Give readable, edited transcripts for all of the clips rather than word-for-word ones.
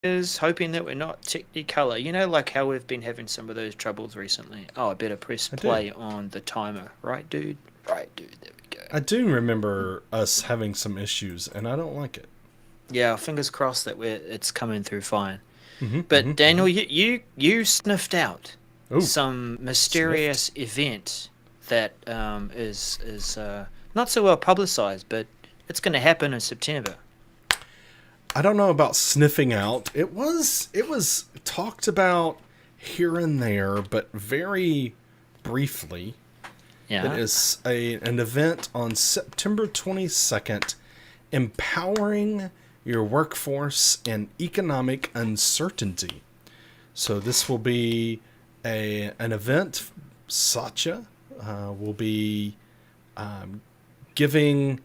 fingers, hoping that we're not Technicolor. You know, like how we've been having some of those troubles recently. Oh, I better press I do. play on the timer. Right, dude? Right, dude. There we go. I do remember us having some issues, and I don't like it. Yeah, fingers crossed that it's coming through fine. Mm-hmm, mm-hmm, But mm-hmm. Daniel, you sniffed out Oh, some sniffed. mysterious event that is not so well publicized, but it's going to happen in September. I don't know about sniffing out. It was talked about here and there, but very briefly. It Yeah. is an event on September 22nd, empowering your workforce in economic uncertainty. So this will be an event. Satya will be giving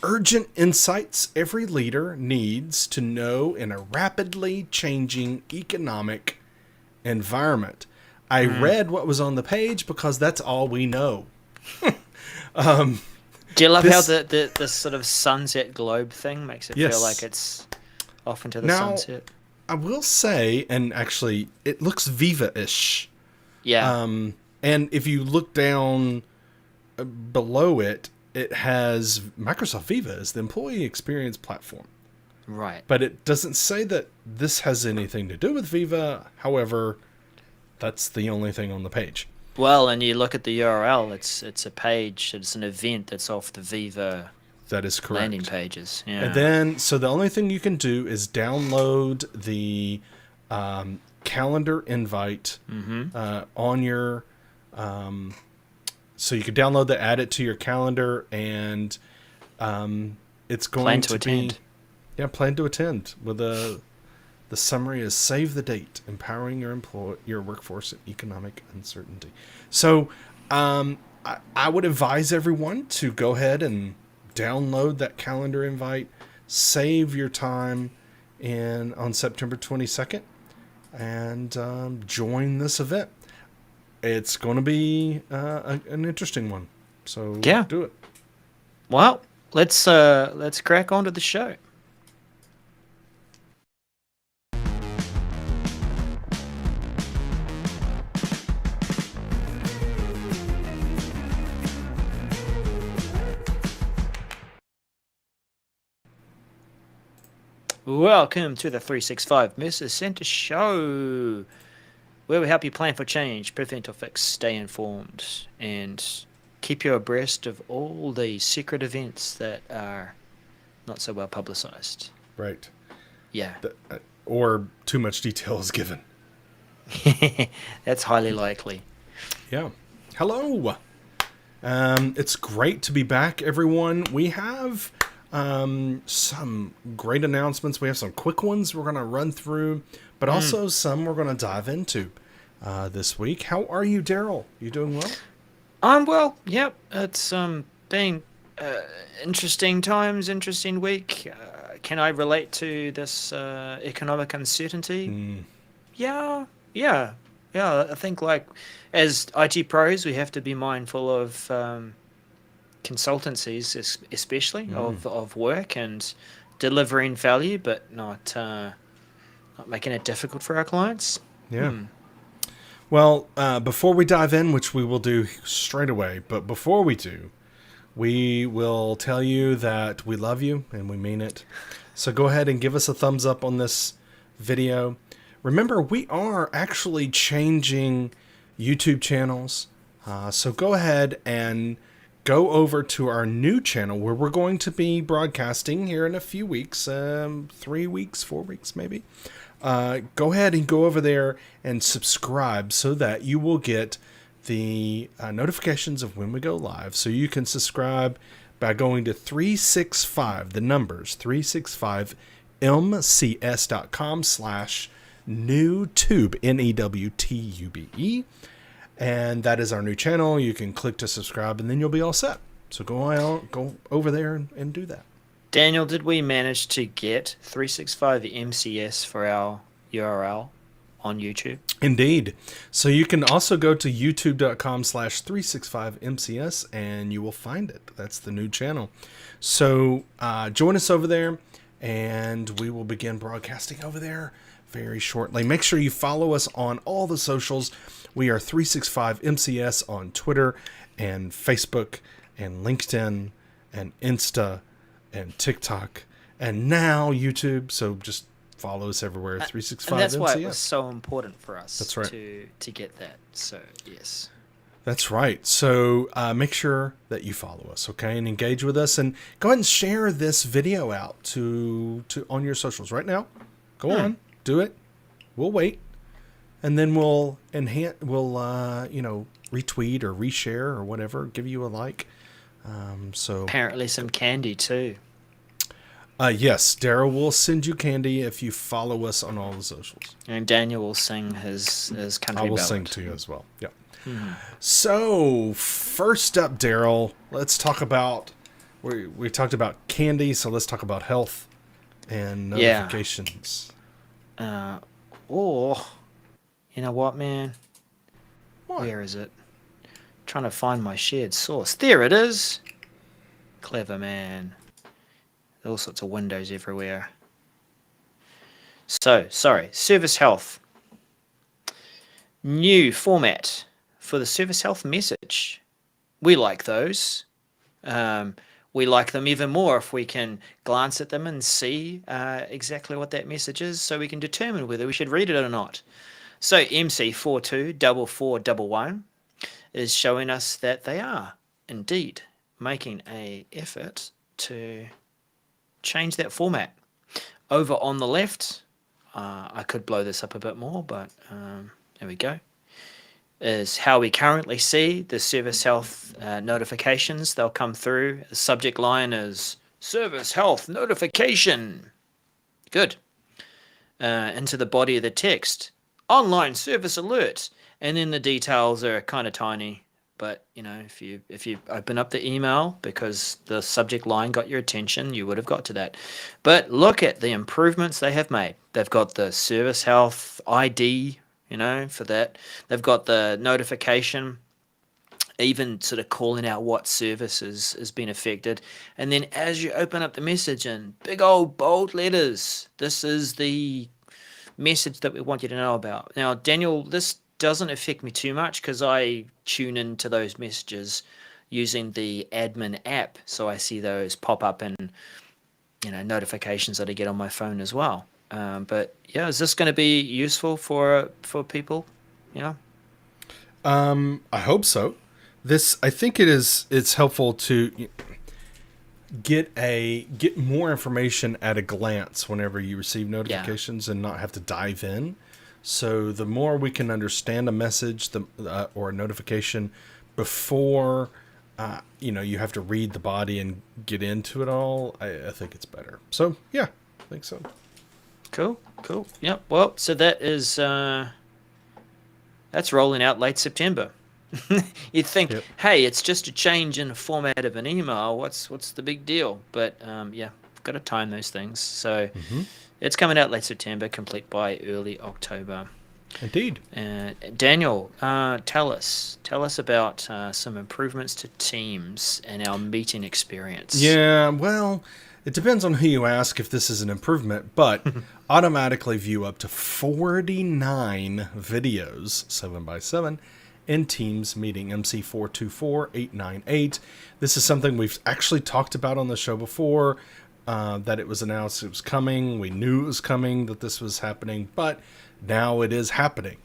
urgent insights every leader needs to know in a rapidly changing economic environment. I Mm. read what was on the page because that's all we know. Do you love how This, the sort of sunset globe thing makes it feel like yes. it's off into the Now, sunset? I will say, and actually, it looks Viva ish. Yeah. And if you look down below it, it has Microsoft Viva as the employee experience platform. Right. But it doesn't say that this has anything to do with Viva. However, that's the only thing on the page. Well, and you look at the URL, it's a page, it's an event that's off the Viva That is landing correct. pages. And Yeah. then, so the only thing you can do is download the calendar invite Mm-hmm. on your. So you could download that, add it to your calendar, and it's Plan going to to be, attend. yeah, plan to attend. With the summary is save the date, empowering your workforce in economic uncertainty. So I would advise everyone to go ahead and download that calendar invite, save your time in on September 22nd, and join this event. It's going to be an interesting one. So Yeah. do it. Well, let's crack on to the show. Welcome to the 365 Mrs. Center Show, where we help you plan for change, prevent or fix, stay informed, and keep you abreast of all the secret events that are not so well publicized. Right. Yeah, Or too much detail is given. that's highly likely. Yeah. Hello. It's great to be back, everyone. We have some great announcements. We have some quick ones we're going to run through, but also some we're going to dive into this week. How are you, Darrell? You doing well? Well. Yep. It's been interesting times, interesting week. Can I relate to this economic uncertainty? Yeah, yeah, yeah. I think like as IT pros, we have to be mindful of consultancies, especially of work and delivering value, but not making it difficult for our clients. Yeah. Well, before we dive in, which we will do straight away, but before we do, we will tell you that we love you and we mean it. So go ahead and give us a thumbs up on this video. Remember, we are actually changing YouTube channels. So go ahead and go over to our new channel where we're going to be broadcasting here in a few weeks, 3 weeks, 4 weeks maybe. Go ahead and go over there and subscribe so that you will get the notifications of when we go live. So you can subscribe by going to 365, the numbers, 365mcs.com/newtube, NEWTUBE. And that is our new channel. You can click to subscribe and then you'll be all set. So go over there and do that. Daniel, did we manage to get 365 MCS for our URL on YouTube? Indeed. So you can also go to youtube.com/365mcs and you will find it. That's the new channel. So join us over there and we will begin broadcasting over there very shortly. Make sure you follow us on all the socials. We are 365MCS on Twitter and Facebook and LinkedIn and Insta and TikTok and now YouTube. So just follow us everywhere. 365MCS. And that's why it was so important for us. That's right. to get that. So yes. That's right. So make sure that you follow us, okay, and engage with us, and go ahead and share this video out to on your socials right now. Go on, do it. We'll wait, and then we'll retweet or reshare or whatever. Give you a like. So apparently some candy too. Yes, Darrell will send you candy if you follow us on all the socials. And Daniel will sing his country ballad. I will sing to you as well. Yeah. So first up, Darrell, let's talk about we talked about candy, so let's talk about health and notifications. Or you know what, man? What? Where is it? Trying to find my shared source. There it is. Clever man. All sorts of windows everywhere. So, sorry, Service Health. New format for the Service Health message. We like those. We like them even more if we can glance at them and see exactly what that message is, so we can determine whether we should read it or not. So MC424411 is showing us that they are indeed making an effort to change that format. Over on the left, I could blow this up a bit more, but there we go, is how we currently see the Service Health notifications. They'll come through. The subject line is Service Health Notification. Good. Into the body of the text, Online Service Alert. And then the details are kind of tiny. But, you know, if you open up the email because the subject line got your attention, you would have got to that. But look at the improvements they have made. They've got the Service Health ID, you know, for that. They've got the notification, even sort of calling out what service has been affected. And then as you open up the message in big old bold letters, this is the message that we want you to know about. Now, Daniel, this doesn't affect me too much because I tune into those messages using the admin app, so I see those pop up in, you know, notifications that I get on my phone as well. But yeah, is this going to be useful for people? Yeah. I hope so. I think it's helpful to get more information at a glance whenever you receive notifications and not have to dive in. So the more we can understand a message or a notification before you have to read the body and get into it all, I think it's better. So yeah, I think so. Cool. Yep. Well, so that is that's rolling out late September. You'd think, hey, it's just a change in the format of an email. What's the big deal? But yeah, got to time those things. So. It's coming out late September, complete by early October. Indeed. Daniel, tell us about some improvements to Teams and our meeting experience. Yeah, well, it depends on who you ask if this is an improvement, but automatically view up to 49 videos, 7x7, in Teams meeting MC424898. This is something we've actually talked about on the show before. That it was announced it was coming. We knew it was coming, that this was happening, but now it is happening.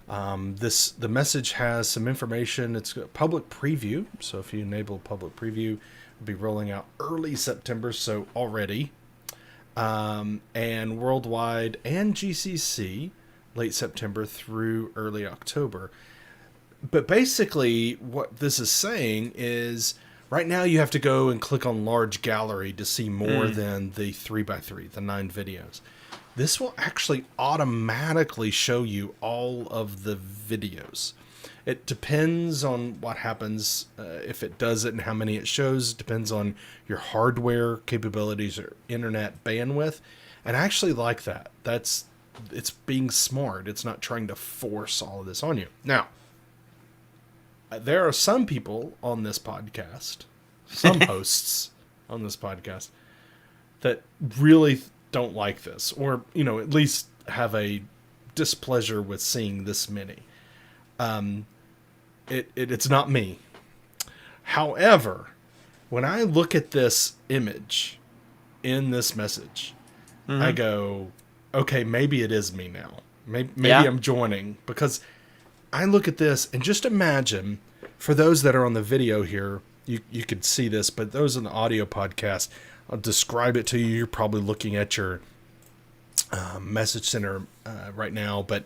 The message has some information. It's a public preview, so if you enable public preview, it'll be rolling out early September, so already. And worldwide and GCC, late September through early October. But basically, what this is saying is, right now you have to go and click on large gallery to see more than the 3x3, the 9 videos. This will actually automatically show you all of the videos. It depends on what happens, if it does it and how many it shows. It depends on your hardware capabilities or internet bandwidth. And I actually like that. It's being smart. It's not trying to force all of this on you. Now, there are some people on this podcast, some hosts on this podcast, that really don't like this, or at least have a displeasure with seeing this many. It's not me. However, when I look at this image in this message, I go, okay, maybe it is me now. Maybe I'm joining, because I look at this and just imagine, for those that are on the video here, you could see this, but those in the audio podcast, I'll describe it to you. You're probably looking at your message center right now, but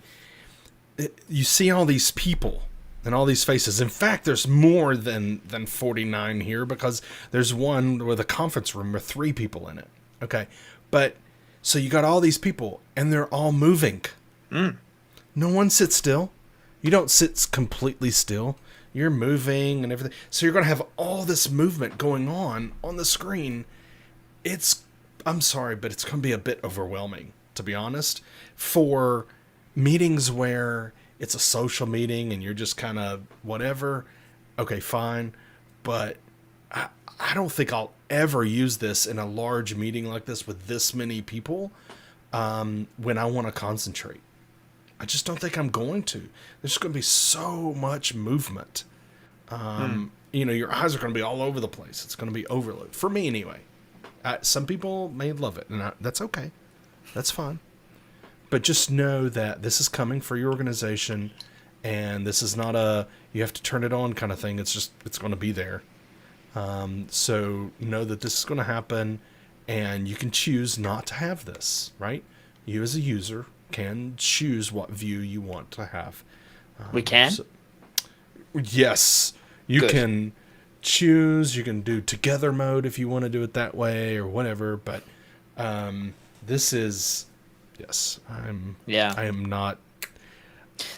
you see all these people and all these faces. In fact, there's more than 49 here, because there's one with a conference room with 3 people in it. Okay, but so you got all these people, and they're all moving. No one sits still. You don't sit completely still. You're moving and everything. So you're going to have all this movement going on the screen. I'm sorry, but it's going to be a bit overwhelming, to be honest, for meetings where it's a social meeting and you're just kind of whatever. Okay, fine. But I don't think I'll ever use this in a large meeting like this with this many people when I want to concentrate. I just don't think I'm going to. There's going to be so much movement. Your eyes are going to be all over the place. It's going to be overload. For me, anyway. Some people may love it, and that's okay. That's fine. But just know that this is coming for your organization, and this is not you have to turn it on kind of thing. It's going to be there. So know that this is going to happen, and you can choose not to have this, right? You as a user can choose what view you want to have. We can? Yes. You Good. can choose. You can do together mode if you want to do it that way or whatever. But this is... Yes. I am not...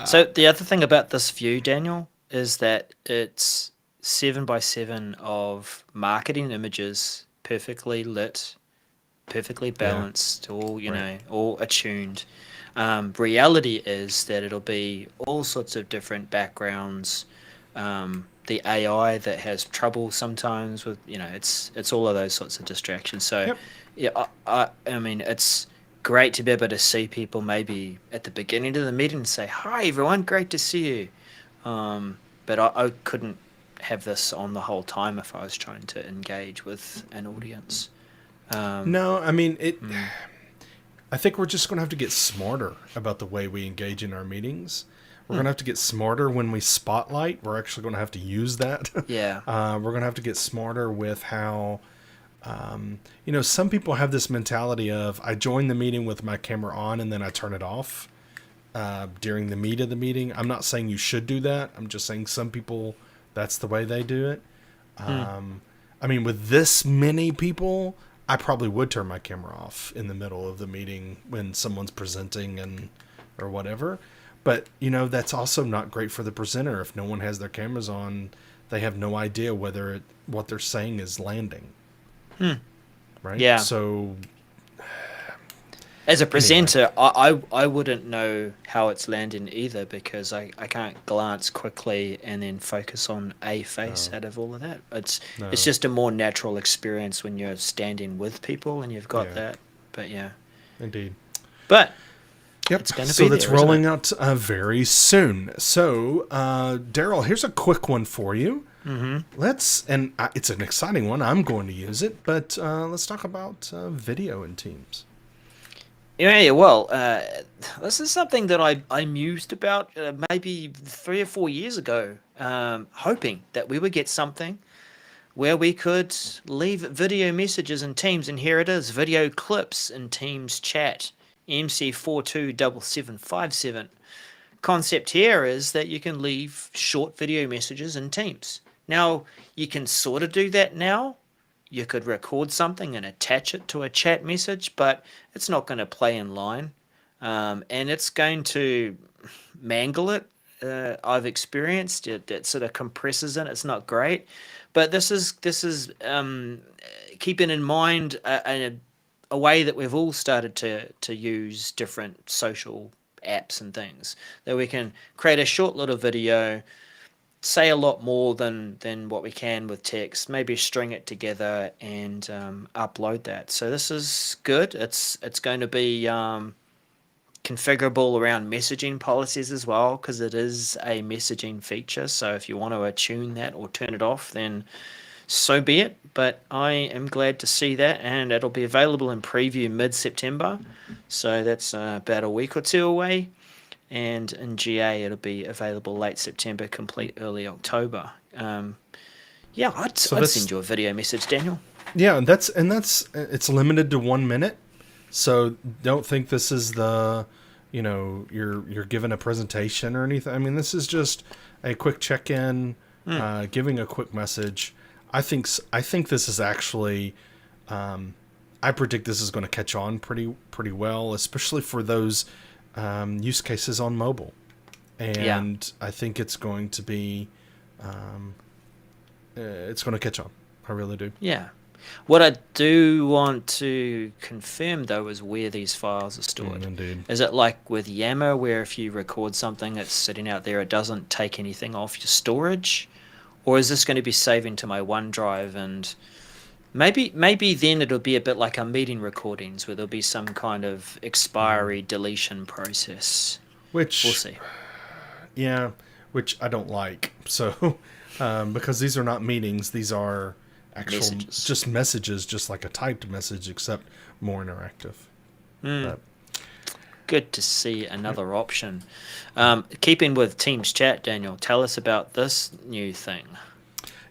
So the other thing about this view, Daniel, is that it's 7x7 of marketing images, perfectly lit, perfectly balanced, all all attuned. Reality is that it'll be all sorts of different backgrounds. The AI that has trouble sometimes with, it's all of those sorts of distractions. So, I mean, it's great to be able to see people maybe at the beginning of the meeting and say, "Hi, everyone, great to see you." But I couldn't have this on the whole time if I was trying to engage with an audience. No, I mean, I think we're just going to have to get smarter about the way we engage in our meetings. We're going to have to get smarter when we spotlight. We're actually going to have to use that. Yeah. We're going to have to get smarter with how, some people have this mentality of, I join the meeting with my camera on and then I turn it off during the meat of the meeting. I'm not saying you should do that. I'm just saying some people, that's the way they do it. I mean, with this many people, I probably would turn my camera off in the middle of the meeting when someone's presenting or whatever. But, that's also not great for the presenter. If no one has their cameras on, they have no idea whether what they're saying is landing. Right? Yeah. So, as a presenter, anyway. I wouldn't know how it's landing either, because I can't glance quickly and then focus on a face out of all of that. It's just a more natural experience when you're standing with people and you've got that. But yeah. Indeed. But yep. it's going to so be that's there, rolling out very soon. So, Darrell, here's a quick one for you. It's an exciting one. I'm going to use it, but let's talk about video in Teams. Yeah, well, this is something that I mused about maybe 3 or 4 years ago, hoping that we would get something where we could leave video messages in Teams, and here it is, video clips in Teams chat, MC427757. Concept here is that you can leave short video messages in Teams. Now, you can sort of do that now. You could record something and attach it to a chat message, but it's not going to play in line, and it's going to mangle it. I've experienced it. It sort of compresses it. It's not great, but this is keeping in mind a way that we've all started to use different social apps and things, that we can create a short little video, say a lot more than what we can with text. Maybe string it together and upload that. So this is good. It's going to be configurable around messaging policies as well, because it is a messaging feature. So if you want to attune that or turn it off, then so be it. But I am glad to see that, and it'll be available in preview mid-September. So that's about a week or two away. And in GA, it'll be available late September, complete early October. Yeah, I'd send you a video message, Daniel. Yeah, and that's it's limited to 1 minute. So don't think this is you're given a presentation or anything. I mean, this is just a quick check-in, giving a quick message. I think this is actually, I predict this is going to catch on pretty well, especially for those use cases on mobile. And I think it's going to be, it's going to catch on. I really do. Yeah. What I do want to confirm, though, is where these files are stored. Indeed. Is it like with Yammer, where if you record something that's sitting out there, it doesn't take anything off your storage? Or is this going to be saving to my OneDrive? And maybe then it'll be a bit like our meeting recordings, where there'll be some kind of expiry deletion process. Which we'll see. Yeah, which I don't like. So, because these are not meetings, these are actual messages, just like a typed message, except more interactive. But, good to see another option. Keeping with Teams chat, Daniel, tell us about this new thing.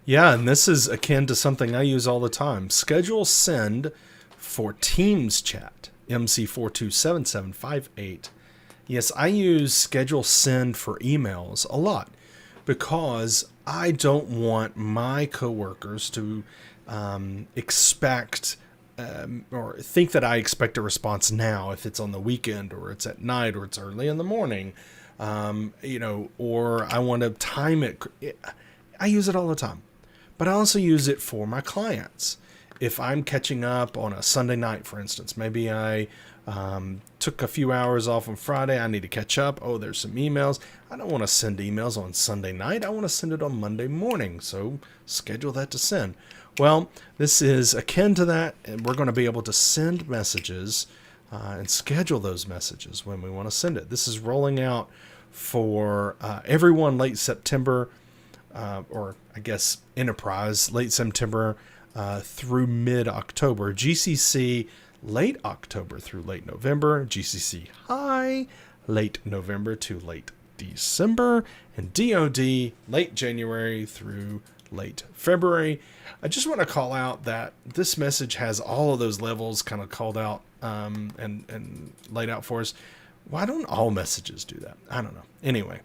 Yeah, and this is akin to something I use all the time. Schedule send for Teams chat, MC427758. Yes, I use schedule send for emails a lot because I don't want my coworkers to expect or think that I expect a response now if it's on the weekend or it's at night or it's early in the morning, or I want to time it. I use it all the time, but I also use it for my clients. If I'm catching up on a Sunday night, for instance, maybe I took a few hours off on Friday. I need to catch up. Oh, there's some emails. I don't want to send emails on Sunday night. I want to send it on Monday morning. So schedule that to send. Well, this is akin to that, and we're going to be able to send messages and schedule those messages when we want to send it. This is rolling out for everyone late September, or I guess enterprise late September through mid-October. GCC late October through late November. GCC high late November to late December. And DoD late January through late February. I just want to call out that this message has all of those levels kind of called out and laid out for us. Why don't all messages do that? I don't know. Anyway.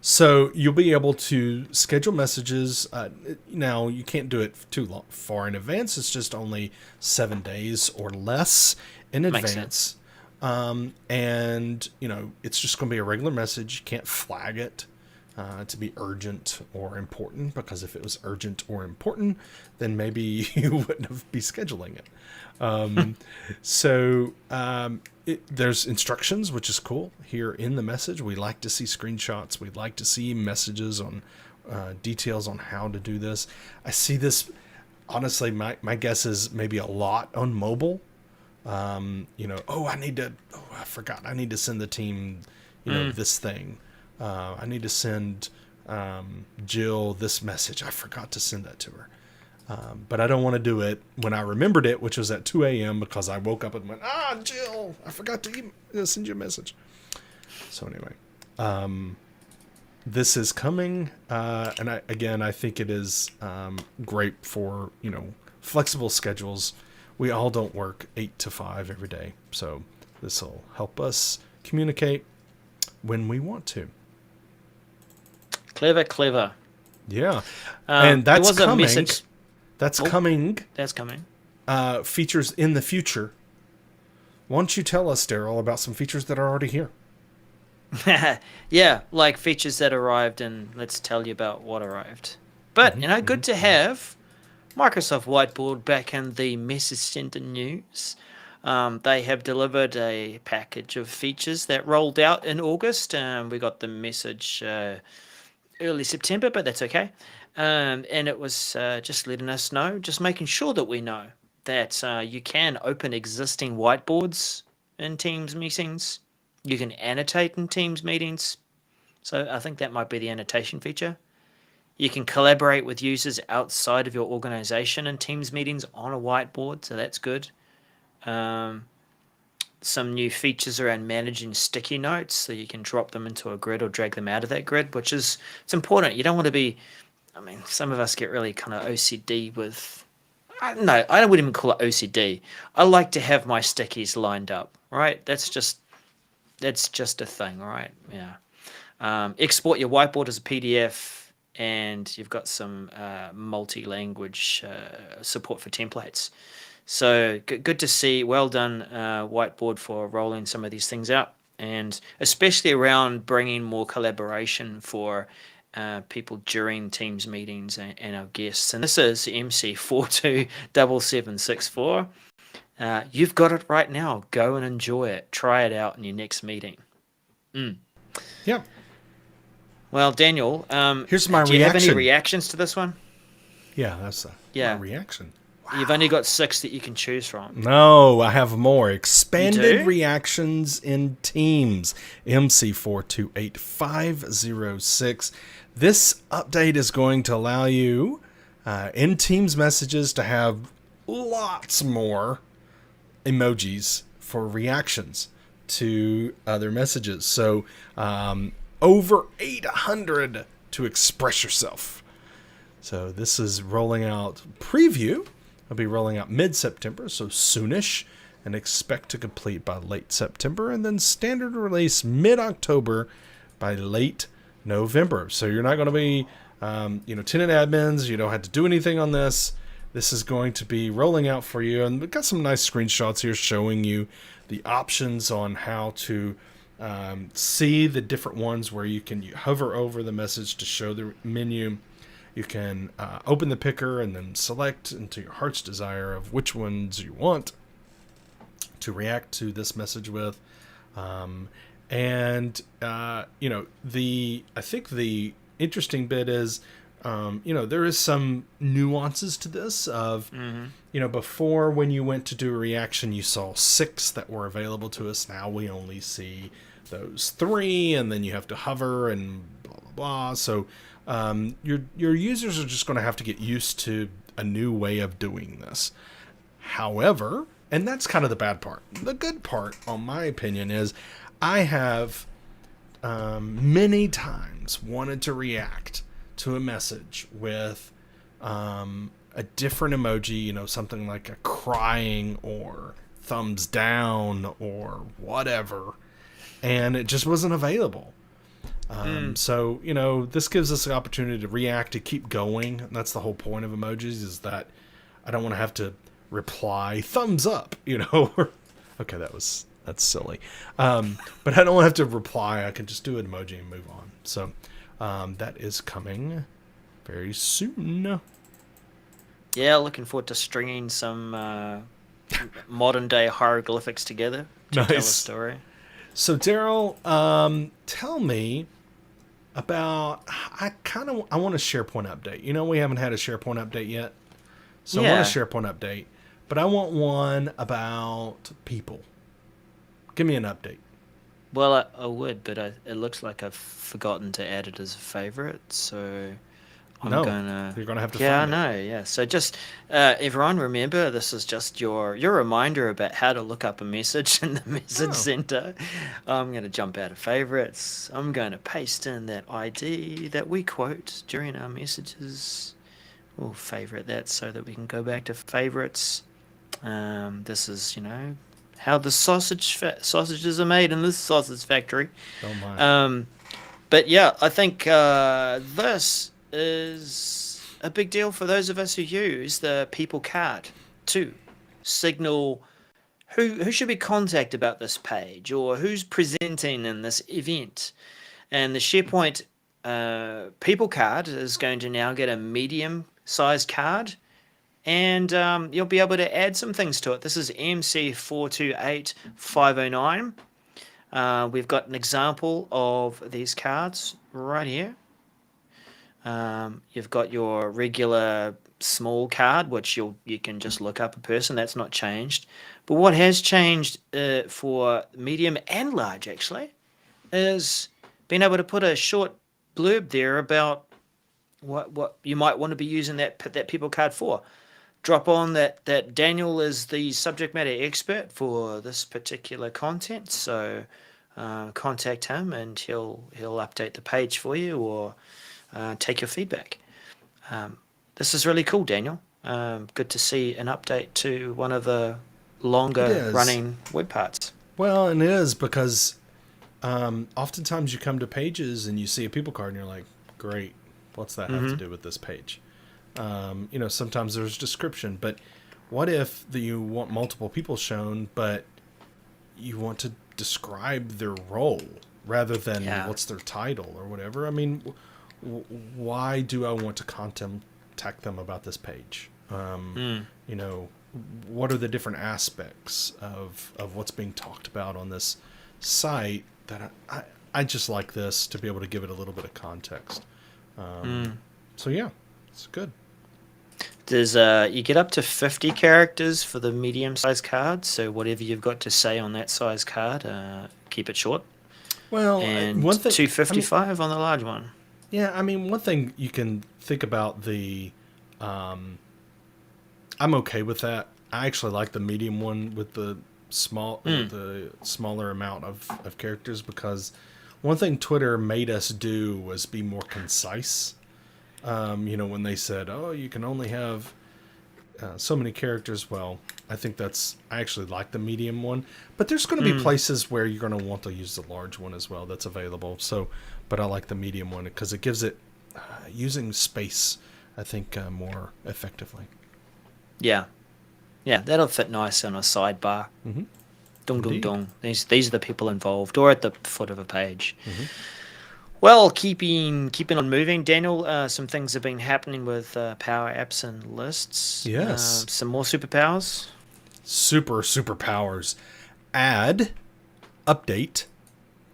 So you'll be able to schedule messages. Now, you can't do it too far in advance. It's just only 7 days or less in advance. And, it's just going to be a regular message. You can't flag it to be urgent or important, because if it was urgent or important, then maybe you wouldn't be scheduling it. There's instructions, which is cool here in the message. We like to see screenshots. We'd like to see messages on details on how to do this. I see this, honestly, my guess is maybe a lot on mobile. I forgot. I need to send the team, this thing. I need to send Jill this message. I forgot to send that to her. But I don't want to do it when I remembered it, which was at 2 a.m. because I woke up and went, Jill, I forgot to send you a message. So anyway, this is coming. And I think it is great for, flexible schedules. We all don't work 8 to 5 every day. So this will help us communicate when we want to. Clever. Yeah. And that's coming. Message. That's coming. That's coming. Features in the future. Why don't you tell us, Darrell, about some features that are already here? Yeah, like features that arrived, and let's tell you about what arrived. But, good to have Microsoft Whiteboard back in the Message Center news. They have delivered a package of features that rolled out in August. We got the message early September, but that's okay. And it was just letting us know, just making sure that we know that you can open existing whiteboards in Teams meetings. You can annotate in Teams meetings. So I think that might be the annotation feature. You can collaborate with users outside of your organization in Teams meetings on a whiteboard, so that's good. Um, some new features around managing sticky notes, so you can drop them into a grid or drag them out of that grid, which is it's important. You don't want to be. I mean, some of us get really kind of OCD with. No, I wouldn't even call it OCD. I like to have my stickies lined up, right? That's just a thing, right? Yeah. Export your whiteboard as a PDF, and you've got some multi-language support for templates. So good to see. Well done, Whiteboard, for rolling some of these things out, and especially around bringing more collaboration for people during Teams meetings and our guests. And this is MC427764. You've got it right now. Go and enjoy it. Try it out in your next meeting. Yep. Well, Daniel, Here's my do you have any reaction. reactions to this one? Yeah, that's my reaction. You've only got 6 that you can choose from. No, I have more. You Expanded do? reactions in Teams. MC428506. This update is going to allow you in Teams messages to have lots more emojis for reactions to other messages. So over 800 to express yourself. So this is rolling out preview. It'll be rolling out mid-September, so soonish, and expect to complete by late September, and then standard release mid-October by late November. So you're not going to be, tenant admins. You don't have to do anything on this. This is going to be rolling out for you, and we've got some nice screenshots here showing you the options on how to see the different ones where you can hover over the message to show the menu. You can open the picker and then select into your heart's desire of which ones you want to react to this message with. I think the interesting bit is, there is some nuances to this of, before when you went to do a reaction, you saw 6 that were available to us. Now we only see those 3, and then you have to hover and blah, blah, blah. So your users are just going to have to get used to a new way of doing this. However, and that's kind of the bad part. The good part, on my opinion, is I have many times wanted to react to a message with a different emoji, something like a crying or thumbs down or whatever, and it just wasn't available. So, this gives us the opportunity to react, to keep going. And that's the whole point of emojis, is that I don't want to have to reply thumbs up, Okay, that's silly. But I don't have to reply. I can just do an emoji and move on. So that is coming very soon. Yeah, looking forward to stringing some modern day hieroglyphics together to tell a story. So Darrell, tell me about. I want a SharePoint update. We haven't had a SharePoint update yet, so I want a SharePoint update. But I want one about people. Give me an update. Well, I would, but it looks like I've forgotten to add it as a favorite, so you're gonna have to. Yeah, I find know. Yeah, so just everyone, remember, this is just your reminder about how to look up a message in the message center. I'm gonna jump out of favorites. I'm going to paste in that ID that we quote during our messages. We'll favorite that so that we can go back to favorites. This is how the sausages are made in this sausage factory. Oh my. But yeah, I think this is a big deal for those of us who use the people card to signal who should be contacted about this page or who's presenting in this event. And the SharePoint people card is going to now get a medium-sized card, and you'll be able to add some things to it. This is MC428509. We've got an example of these cards right here. You've got your regular small card, which you can just look up a person. That's not changed. But what has changed for medium and large, actually, is being able to put a short blurb there about what you might want to be using that people card for. Drop on that Daniel is the subject matter expert for this particular content, so contact him and he'll update the page for you or take your feedback. This is really cool, Daniel. Good to see an update to one of the longer running web parts. Well, and it is because oftentimes you come to pages and you see a people card and you're like, great, what's that have to do with this page? Sometimes there's description, but what if you want multiple people shown, but you want to describe their role rather than what's their title or whatever? I mean, why do I want to contact them about this page? What are the different aspects of what's being talked about on this site that I just like this to be able to give it a little bit of context. So yeah, it's good. There's you get up to 50 characters for the medium-sized card, so whatever you've got to say on that size card, keep it short. Well, and one thing, 255 on the large one. Yeah, I mean, one thing you can think about I'm okay with that. I actually like the medium one with the smaller amount of characters, because one thing Twitter made us do was be more concise. When they said, oh, you can only have so many characters. Well, I actually like the medium one, but there's going to be places where you're going to want to use the large one as well. That's available. So, but I like the medium one because it gives it using space, I think, more effectively. Yeah. Yeah, that'll fit nice on a sidebar. Mm-hmm. Dong, dong, dong. These are the people involved, or at the foot of a page. Mm-hmm. Well, keeping on moving, Daniel, some things have been happening with Power Apps and Lists. Yes. Some more superpowers. Superpowers. Add, update,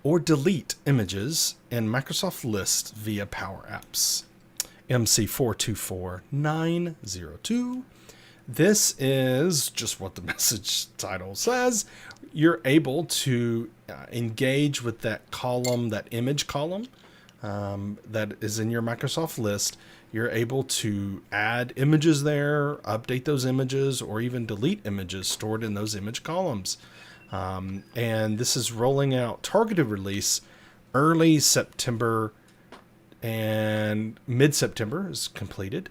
or delete images in Microsoft Lists via Power Apps. MC424902. This is just what the message title says. You're able to engage with that column, that image column that is in your Microsoft List. You're able to add images there, update those images, or even delete images stored in those image columns. And this is rolling out targeted release early September, and mid-September is completed.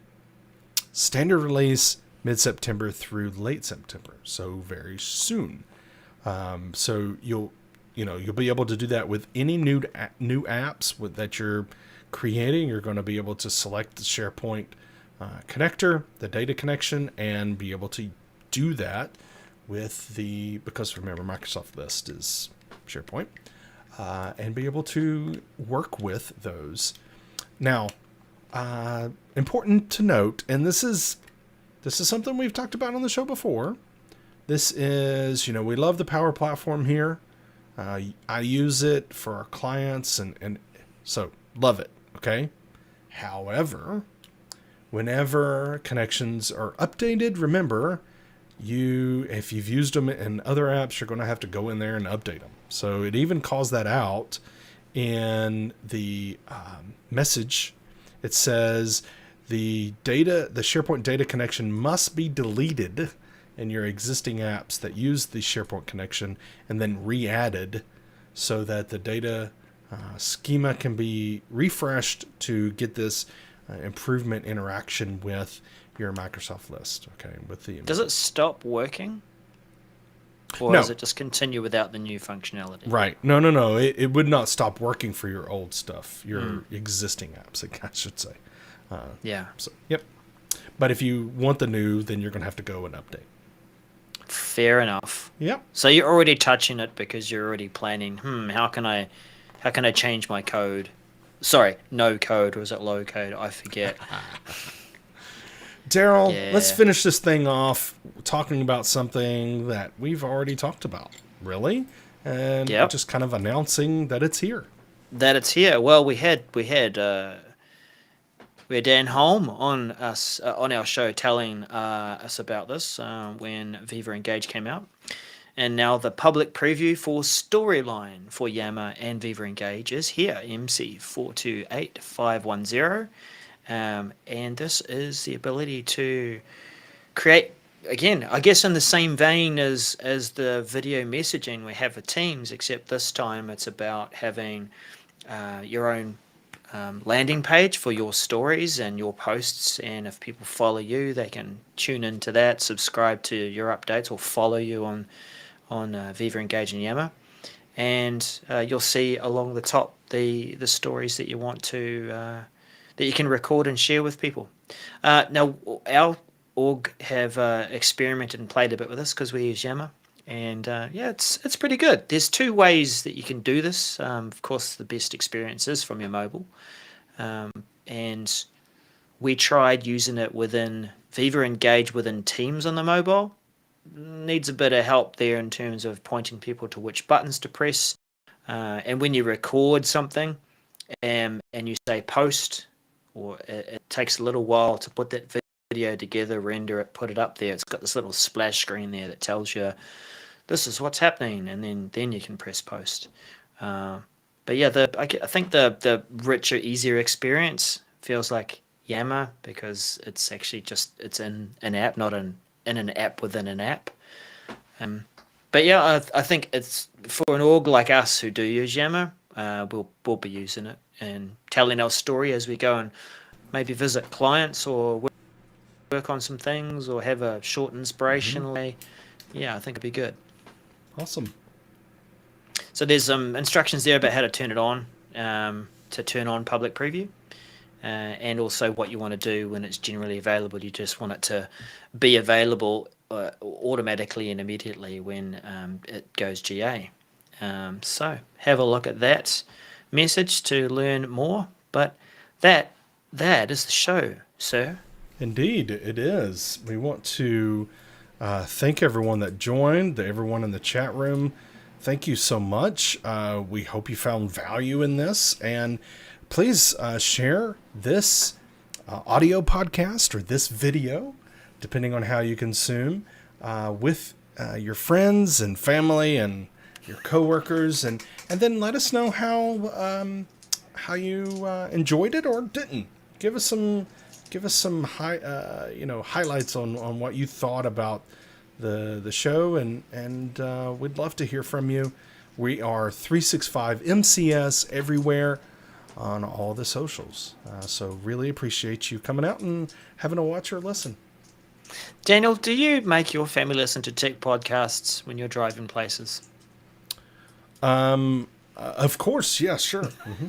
Standard release mid-September through late September, so very soon. So you'll be able to do that with any new apps that you're creating. You're going to be able to select the SharePoint connector, the data connection, and be able to do that because remember, Microsoft List is SharePoint, and be able to work with those. Now, important to note, and this is something we've talked about on the show before. This is, we love the Power Platform here. I use it for our clients, and so love it, okay? However, whenever connections are updated, remember, if you've used them in other apps, you're going to have to go in there and update them. So it even calls that out in the message. It says the SharePoint data connection must be deleted in your existing apps that use the SharePoint connection and then re-added so that the data schema can be refreshed to get this improvement interaction with your Microsoft List. Okay, Does it stop working? Or does it just continue without the new functionality? Right. No. It would not stop working for your old stuff, your existing apps, I should say. Yeah. So, yep. But if you want the new, then you're going to have to go and update. Fair enough. Yep. So you're already touching it because you're already planning, how can I change my code? Sorry, no code, or is it low code? I forget. Darrell, let's finish this thing off talking about something that we've already talked about, really, and just kind of announcing that it's here. Well, we had we had Dan Holm on our show telling us about this when Viva Engage came out. And now the public preview for Storyline for Yammer and Viva Engage is here, MC428510. And this is the ability to create, again, I guess in the same vein as the video messaging we have for Teams, except this time it's about having your own landing page for your stories and your posts, and if people follow you, they can tune into that, subscribe to your updates, or follow you on Viva Engage and Yammer, and you'll see along the top the stories that you want to that you can record and share with people. Now our org have experimented and played a bit with this because we use Yammer, and it's pretty good. There's two ways that you can do this. Of course, the best experience is from your mobile, and we tried using it within Viva Engage within Teams on the mobile. Needs a bit of help there in terms of pointing people to which buttons to press, and when you record something and you say post, or it takes a little while to put that video together, render it, put it up there. It's got this little splash screen there that tells you this is what's happening, and then you can press post. But yeah, I think the richer, easier experience feels like Yammer, because it's actually it's in an app, not in an app within an app. But yeah, I think it's for an org like us who do use Yammer, we'll be using it and telling our story as we go and maybe visit clients or work on some things or have a short inspirational day. Yeah, I think it'd be good. Awesome. So there's some instructions there about how to turn it on, to turn on public preview, and also what you want to do when it's generally available. You just want it to be available automatically and immediately when it goes GA. So have a look at that message to learn more. But that is the show, sir. Indeed, it is. We want to thank everyone that joined, everyone in the chat room. Thank you so much. We hope you found value in this, and please share this audio podcast or this video, depending on how you consume, with your friends and family and your coworkers, and then let us know how you enjoyed it or didn't. Give us some highlights on what you thought about the show, and we'd love to hear from you. We are 365 MCS everywhere on all the socials. So really appreciate you coming out and having a watch or listen. Daniel, do you make your family listen to tech podcasts when you're driving places? Of course, yeah, sure. Mm-hmm.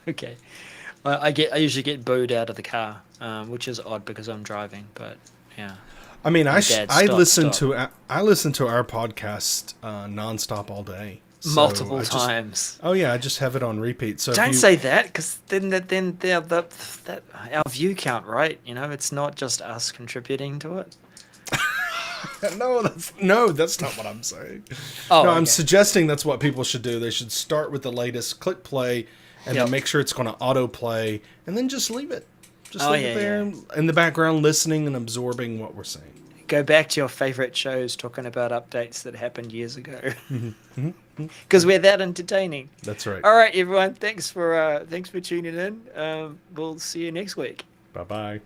Okay. I usually get booed out of the car, which is odd because I'm driving, but yeah. I mean, I listen to our podcast nonstop all day. Multiple times. Oh yeah, I just have it on repeat. So don't say that, because then our view count, right? It's not just us contributing to it. No, that's not what I'm saying. Oh, no, okay. I'm suggesting that's what people should do. They should start with the latest, click play, and then make sure it's going to autoplay, and then just leave it. Just leave it there in the background, listening and absorbing what we're saying. Go back to your favorite shows talking about updates that happened years ago, because we're that entertaining. That's right. All right, everyone. Thanks for tuning in. We'll see you next week. Bye-bye.